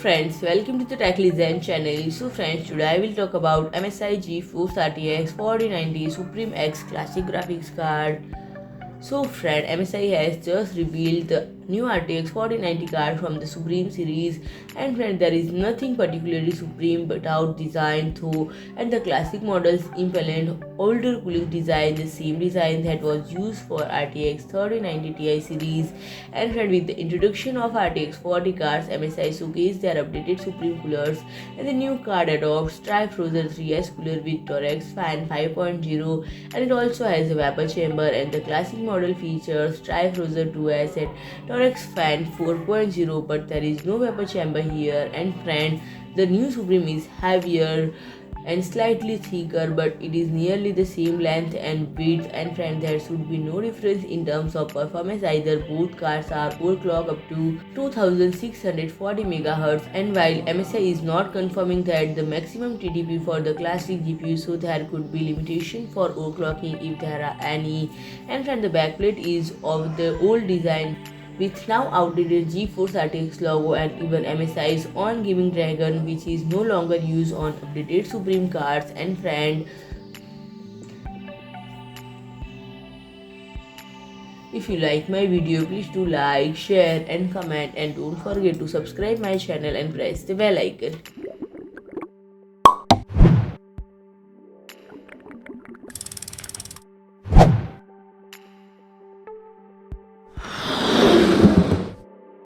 friends, welcome to the Tech Design channel. So friends, today I will talk about MSI Geforce RTX 4090 Supreme X Classic Graphics Card. So friend, MSI has just revealed the new RTX 4090 card from the Suprim series, and friend, there is nothing particularly Supreme but out design though, and the classic models implement older cooling design, the same design that was used for RTX 3090 Ti series. And friend, with the introduction of RTX 40 cards, MSI showcased their updated Supreme coolers, and the new card adopts Tri-Frozer 3S cooler with Torex fan 5.0, and it also has a vapor chamber, and the classic model features Tri-Frozer 2S and Torex fan 4.0, but there is no vapor chamber here. And friend, the new Supreme is heavier and slightly thicker, but it is nearly the same length and width. And friend, there should be no difference in terms of performance either. Both cards are overclocked up to 2640 MHz, and while MSI is not confirming that the maximum TDP for the classic GPU, so there could be limitation for overclocking if there are any. And friend, the backplate is of the old design with now outdated Geforce RTX logo, and even MSI's on Gaming Dragon, which is no longer used on updated Supreme cards. And friend, if you like my video, please do like, share and comment, and don't forget to subscribe my channel and press the bell icon.